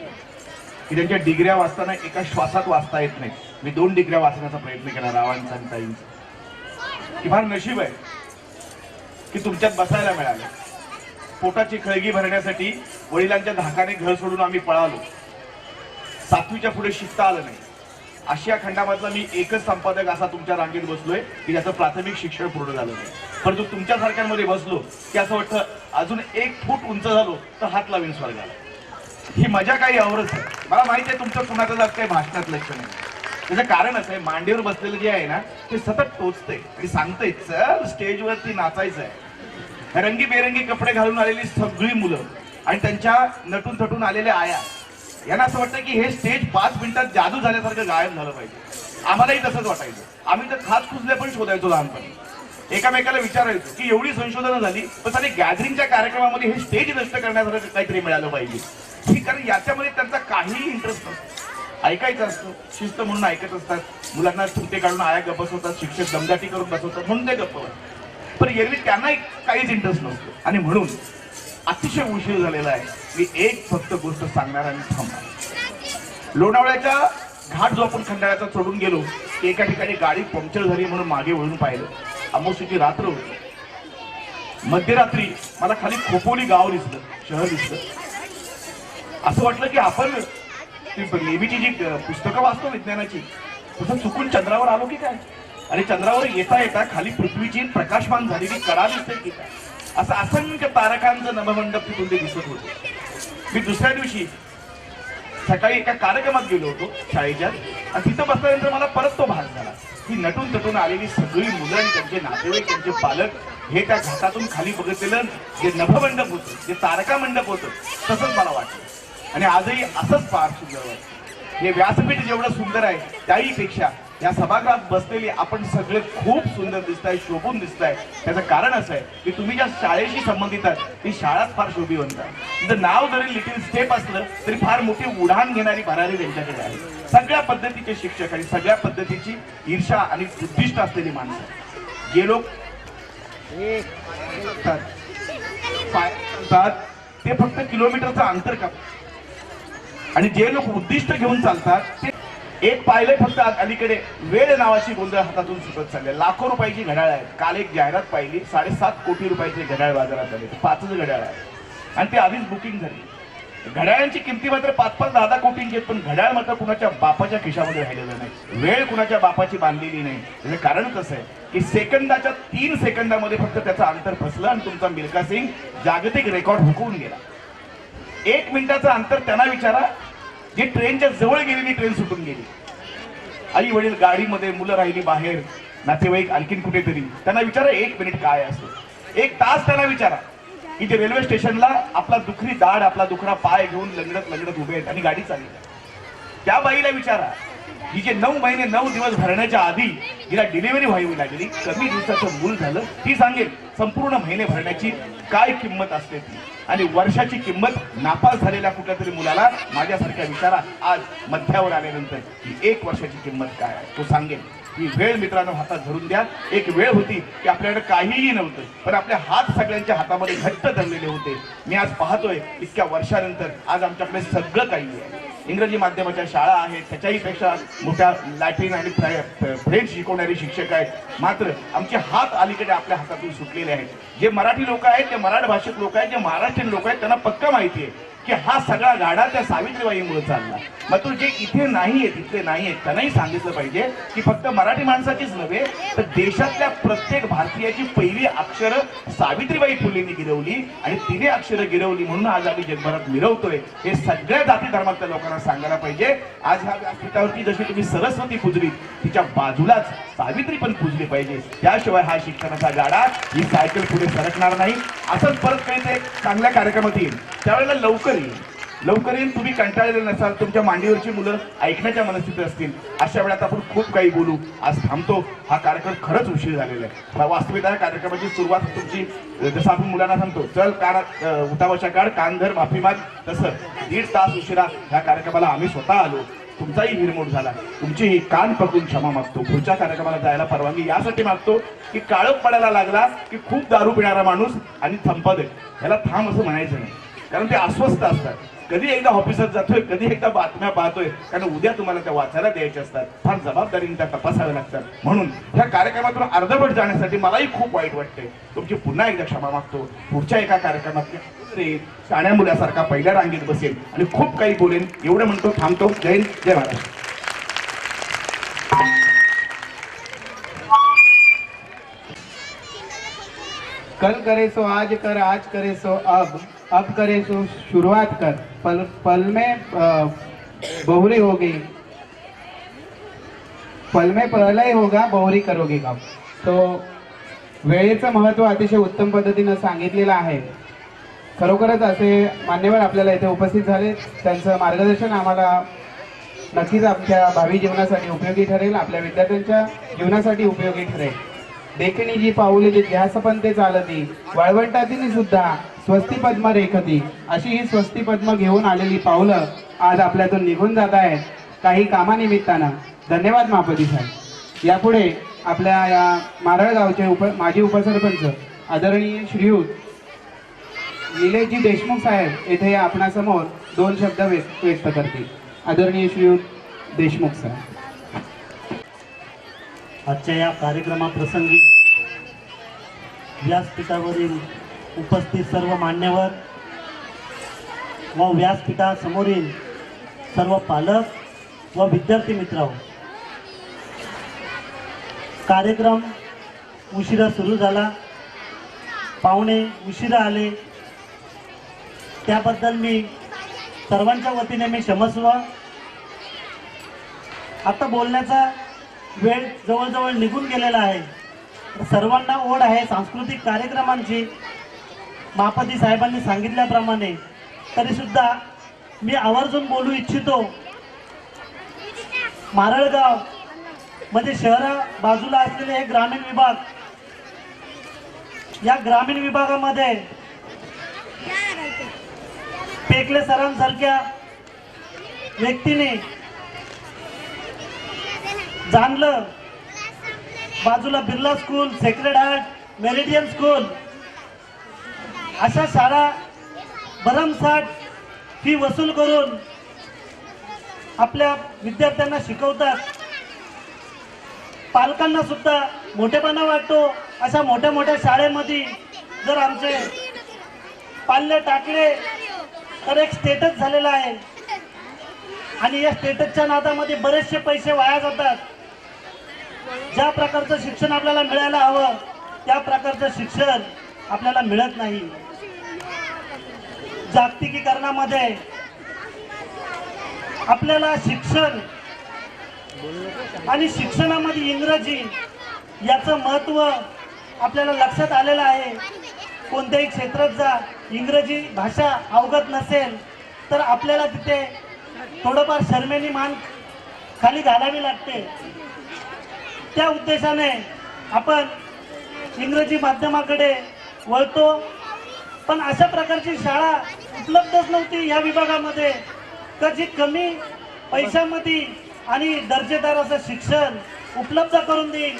की त्यांच्या डिग्र्या वाचताना एका श्वासात वाचता येत नाही. मी 2 डिग्र्या वाचण्याचा प्रयत्न केला, रावांचा आणि ताईंचा. की फार नशीब आहे की तुमच्यात बसायला मिळालं. पोटाची खळगी भरण्यासाठी वडिलांच्या धाकाने घर सोडून आम्ही पळालो. 7वीच्या पुढे शिकता आलं नाही. आशिया खंडामधला मी एकच संपादक असा तुमच्या रांगेत बसलोय की ज्याचं प्राथमिक शिक्षण पूर्ण झालं नाही. परंतु तुमच्यासारख्यांमध्ये बसलो की असं वाटतं अजून 1 फूट उंच झालो तर हात लावीन स्वर्गाला. ही मजा काही आवरच आहे. मला माहिती आहे तुमचं कुणाचं जात काही भाषणात लक्ष नाही. त्याचं कारण असं आहे, मांडीवर बसलेलं जे आहे ना ते सतत टोचतंय आणि सांगतंय चल स्टेजवरती नाचायचं आहे. रंगीबेरंगी कपडे घालून आलेली सगळी मुलं आणि त्यांच्या नटून थटून आलेल्या आया यांना असं वाटतं की हे स्टेज 5 मिनिटात जादू झाल्यासारखं गायब झालं पाहिजे. आम्हालाही तसंच वाटायचं. आम्ही तर खास खुजले पण शोधायचो लहानपणी. एकामेकाला विचारायचो की एवढी संशोधनं झाली पण सारी गॅदरिंगच्या कार्यक्रमामध्ये हे स्टेज नष्ट करण्यासारखं काहीतरी मिळालं पाहिजे. ठीक, कारण याच्यामध्ये त्यांचा काहीही इंटरेस्ट नसतो. ऐकायचं असतं, शिस्त म्हणून ऐकत असतात. मुलांना सुट्टे काढून आया गप्प बसवतात, शिक्षक दमदाटी करून बसवतात म्हणून ते गप्प बसतात. पण एरवी त्यांनाही काहीच इंटरेस्ट नसतो. आणि म्हणून अतिशय उशीर झालेला आहे. मी एक फक्त गोष्ट सांगणार आणि थांबणार. लोणावळ्याच्या घाट जो आपण खंडाळ्याचा चढून गेलो की एका ठिकाणी गाडी पंक्चर झाली म्हणून मागे वळून पाहिलं. अमावस्येची रात्र होती. मध्यरात्री मला खाली खोपोली गाव दिसलं, शहर दिसलं. असं वाटलं की आपण ती नेहमीची जी पुस्तकं वाचतो विज्ञानाची तसं चुकून चंद्रावर आलो की काय. आणि चंद्रावर येता येता खाली पृथ्वीची प्रकाशमान झालेली कडा दिसते की काय. असं असंख्य तारकांचं नभमंडप तिथून ते दिसत होतं. मी दुसऱ्या दिवशी सकाळी एका कार्यक्रमात गेलो होतो शाळेच्या आणि तिथं बसल्यानंतर मला परत तो भास झाला की नटून तटून आलेली सगळी मुलं आणि त्यांचे नातेवाईक त्यांचे पालक हे त्या घाटातून खाली बघितलेलं जे नभमंडप होतं, जे तारका मंडप होतं तसंच मला वाटलं. आणि आजही असंच फार सुंदर वाटतं. हे व्यासपीठ जेवढं सुंदर आहे त्याही पेक्षा या सभागृहात बसलेले आपण सगळे खूप सुंदर दिसताय, शोभून दिसताय. त्याचं कारण असं आहे की तुम्ही ज्या शाळेशी संबंधित आहात ती शाळाच फार शोभिवंत आहे. तुमचं नाव जरी लिटिल स्टेप असलं तरी फार मोठी उडाण घेणारी भरारी त्यांच्याकडे आहे. सगळ्या पद्धतीचे शिक्षक आणि सगळ्या पद्धतीची ईर्षा आणि उद्दिष्ट असलेली माणसं. जे लोक ते फक्त किलोमीटरचं अंतर कापतात आणि जे लोक उद्दिष्ट घेऊन चालतात ते एक पाहिलंय फक्त अलीकडे वेळ नावाची गोंधळ हातातून सुटत चालले. लाखो रुपयाची घड्याळ आहेत. काल एक जाहिरात पाहिली 7.5 कोटी रुपयाचे घड्याळ बाजारात आले. 5च घड्याळ आहे आणि ते आधीच बुकिंग झाली. घड्याळांची किमती मात्र 5-5, 10-10 कोटींची आहेत. पण घड्याळ मात्र कुणाच्या बापाच्या खिशामध्ये राहिलेलं नाही. वेळ कुणाच्या बापाची बांधलेली नाही. त्याचं कारण कसं आहे की सेकंदाच्या 3 सेकंदामध्ये फक्त त्याचं अंतर फसलं आणि तुमचा मिल्खा सिंग जागतिक रेकॉर्ड हुकवून गेला. 1 मिनिटाचं अंतर त्यांना विचारा जे ट्रेनच्या जवळ गेलेली ट्रेन सुटून गेली. आई वडील गाडीमध्ये, मुलं राहिली बाहेर, नातेवाईक आणखीन कुठेतरी. त्यांना विचारा 1 मिनिट काय असतं. 1 तास त्यांना विचारा की जे रेल्वे स्टेशनला आपला दुखरी दाढ, आपला दुखरा पाय घेऊन लंगडत लंगडत उभे आहेत आणि गाडी चालली. त्या बाईला विचारा ही जे 9 महिने 9 दिवस भरण्याच्या आधी जिला डिलिव्हरी व्हावी लागली, कमी दिवसाचं मूल झालं, ती सांगेल संपूर्ण महिने भरण्याची काय किंमत असते ती. आणि वर्षाची किंमत नापास झालेल्या कुठल्या तरी मुलाला माझ्यासारख्या विचारा आज मध्यावर आल्यानंतर ही 1 वर्षाची किंमत काय आहे तो सांगेल. ही वेळ मित्रांनो हातात धरून द्या. एक वेळ होती की आपल्याकडे काहीही नव्हतं पण आपले हात सगळ्यांच्या हातामध्ये घट्ट धरलेले होते. मी आज पाहतोय इतक्या वर्षानंतर आज आमच्याकडे सगळं काही आहे. इंग्रजी माध्यमाच्या शाळा आहेत, त्याच्याही पेक्षा मोठ्या लॅटिन आणि फ्रेंच शिकवणारे शिक्षक आहेत. मात्र आमचे हात अलीकडे आपल्या हातातून सुटलेले आहेत. जे मराठी लोक आहेत, जे मराठी भाषिक लोक आहेत, जे महाराष्ट्रीयन लोक आहेत त्यांना पक्का माहिती आहे की हा सगळा गाडा त्या सावित्रीबाईंमुळे चालला. मात्र जे इथे नाही आहेत, इथले नाही आहेत त्यांनाही सांगितलं पाहिजे की फक्त मराठी माणसाचीच नव्हे तर देशातल्या प्रत्येक भारतीयाची पहिली अक्षरं सावित्रीबाई फुलेंनी गिरवली आणि तिने अक्षरं गिरवली म्हणून आज आम्ही जगभरात मिरवतोय. हे सगळ्या जाती धर्मातल्या लोकांना सांगायला पाहिजे. आज ह्या व्यासपीठावरती जशी तुम्ही सरस्वती पूजली तिच्या बाजूलाच सावित्री पण पूजली पाहिजे. त्याशिवाय हा शिक्षणाचा गाडा, ही सायकल पुढे सरकणार नाही. असंच परत काही ते चांगल्या कार्यक्रमात येईल त्यावेळेला लवकर येईल. तुम्ही कंटाळलेले नसाल, तुमच्या मांडीवरची मुलं ऐकण्याच्या मनस्थितीत असतील. अशा वेळात आपण खूप काही बोलू. आज थांबतो. हा कार्यक्रम खरंच उशीर झालेला आहे. वास्तविक या कार्यक्रमाची सुरुवात तुमची जसं आपण मुलांना सांगतो चल कान उठावशा काढ, कान धर, माफी माग, तसं 1.5 तास उशिरा ह्या कार्यक्रमाला आम्ही स्वतः आलो. तुमचाही हिरमोड झाला. तुमचीही कान पकडून क्षमा मागतो. पुढच्या कार्यक्रमाला जायला परवानगी यासाठी मागतो की काळोख पडायला लागला की खूप दारू पिणारा माणूस आणि संपादक ह्याला थांब असं म्हणायचं नाही. कारण ते अस्वस्थ असतात. कधी एकदा ऑफिसात जातोय, कधी एकदा बातम्या पाहतोय, कारण उद्या तुम्हाला त्या वाचायला द्यायच्या असतात. फार जबाबदारीने त्या तपासाव्या लागतात. म्हणून ह्या कार्यक्रमातून अर्धवट जाण्यासाठी मलाही खूप वाईट वाटते. तुमची पुन्हा एकदा क्षमा मागतो. पुढच्या एका कार्यक्रमात शाण्या मुलासारखा पहिल्या रांगेत बसेल आणि खूप काही बोलेन. एवढं म्हणतो, थांबतो. जय हिंद, जय महाराष्ट्र. कल करे सो आज कर, आज करे सो अब करे सो शुरुआत कर. पल में बहुरी हो गई, पल में प्रलय होगा, बहुरी करोगे का. तो वेळेचं महत्त्व अतिशय उत्तम पद्धतीनं सांगितलेलं आहे. खरोखरच असे मान्यवर आपल्याला इथे उपस्थित झाले. त्यांचं मार्गदर्शन आम्हाला नक्कीच आमच्या भावी जीवनासाठी उपयोगी ठरेल, आपल्या विद्यार्थ्यांच्या जीवनासाठी उपयोगी ठरेल. देखणी जी पाऊले ते ध्यास पण ते चालती, वाळवंटातील सुद्धा स्वस्ती पद्म रेखती. अशी ही स्वस्ती पद्म घेऊन आलेली पावलं आज आपल्यातून निघून जात आहेत काही कामानिमित्तानं. धन्यवाद महापती साहेब. यापुढे आपल्या या मारळ गावचे माजी उपसरपंच आदरणीय श्रीयुत निलेशजी देशमुख साहेब येथे आपणासमोर 2 शब्द व्यक्त करतील. आदरणीय श्रीयुत देशमुख साहेब. आजच्या या कार्यक्रमाप्रसंगी व्यासपीठावरील उपस्थित सर्व मान्यवर व व्यासपीठासमोरील सर्व पालक व विद्यार्थी मित्र, कार्यक्रम उशिरा सुरू झाला, पाहुणे उशिरा आले, त्याबद्दल मी सर्वांच्या वतीने मी क्षमस्व. आता बोलण्याचा वेळ जवळजवळ निघून गेलेला आहे. सर्वांना ओढ आहे सांस्कृतिक कार्यक्रमांची. महापती साहेबांनी सांगितल्याप्रमाणे तरीसुद्धा मी आवर्जून बोलू इच्छितो. मारळगाव म्हणजे शहरा बाजूला असलेले हे ग्रामीण विभाग, या ग्रामीण विभागामध्ये पेकले सरांसारख्या व्यक्तीने जाणलं. बाजूला Birla school, sacred heart, meridian school अशा शाळा भरमसाठ फी वसूल करून आपल्या विद्यार्थ्यांना शिकवतात. पालकांना सुद्धा मोठेपणा वाटतो. अशा मोठ्या मोठ्या शाळेमध्ये जर आमचे पाल्य टाकले तर एक स्टेटस झालेला आहे आणि या स्टेटसच्या नादामध्ये बरेचसे पैसे वाया जातात. ज्या प्रकारचं शिक्षण आपल्याला मिळायला हवं त्या प्रकारचं शिक्षण आपल्याला मिळत नाही. जागतिकीकरणामध्ये आपल्याला शिक्षण आणि शिक्षणामध्ये इंग्रजी याचं महत्त्व आपल्याला लक्षात आलेलं आहे. कोणत्याही क्षेत्रात जा, इंग्रजी भाषा अवगत नसेल तर आपल्याला तिथे थोडंफार शर्मेनी मान खाली घालावी लागते. त्या उद्देशाने आपण इंग्रजी माध्यमाकडे वळतो. पण अशा प्रकारची शाळा उपलब्धच नव्हती या विभागामध्ये, तर जी कमी पैशामध्ये आणि दर्जेदार असं शिक्षण उपलब्ध करून देईल.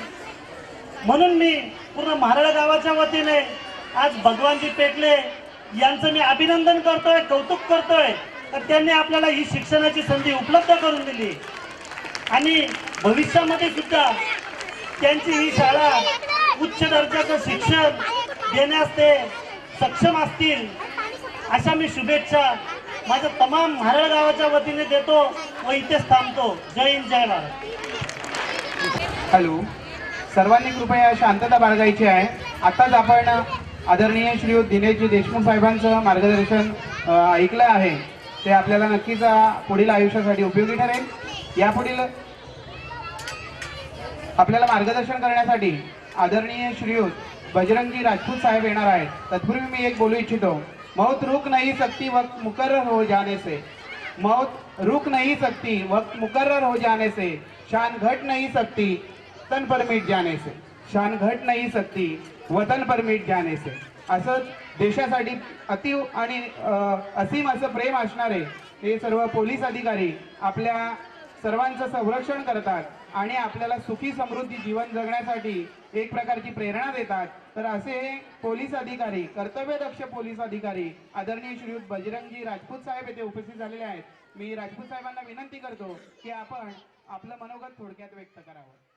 म्हणून मी पूर्ण मारळ गावाच्या वतीने आज भगवानजी पेटले यांचं मी अभिनंदन करतोय, कौतुक करतोय. तर त्यांनी आपल्याला ही शिक्षणाची संधी उपलब्ध करून दिली आणि भविष्यामध्ये सुद्धा त्यांची ही शाळा उच्च दर्जाचं शिक्षण देण्यास ते सक्षम असतील अशा मी शुभेच्छा माझ्या तमाम मारळ गावाच्या वतीने देतो व इथेच थांबतो. जय हिंद, जय भारत. हॅलो, सर्वांनी कृपया शांतता बाळगायची आहे. आताच आपण आदरणीय श्रीयुत दिनेशजी देशमुख साहेबांचं मार्गदर्शन ऐकलं आहे. ते आपल्याला नक्कीच पुढील आयुष्यासाठी उपयोगी ठरेल. यापुढील आपल्याला मार्गदर्शन करण्यासाठी आदरणीय श्रीयुत बजरंगजी राजपूत साहेब येणार आहेत. तत्पूर्वी मी एक बोलू इच्छितो. मौत रुक नहीं सकती वक्त मुकर्रर हो जाने से, मौत रुक नहीं सकती वक्त मुकर्रर हो जाने से, शान घट नहीं सकती तन पर मिट जाने से, शान घट नहीं सकती वतन पर मिट जाने से. असंच देशासाठी अतीव आणि असीम असं प्रेम असणारे हे सर्व पोलीस अधिकारी आपल्या सर्वांचं संरक्षण करतात आणि आपल्याला सुखी समृद्धी जीवन जगण्यासाठी एक प्रकारची प्रेरणा देतात. तर असे हे पोलीस अधिकारी, कर्तव्यदक्ष पोलीस अधिकारी आदरणीय श्रीयुत बजरंगजी राजपूत साहेब येथे उपस्थित झालेले आहेत. मी राजपूत साहेबांना विनंती करतो की आपण आपलं मनोगत थोडक्यात व्यक्त करावं.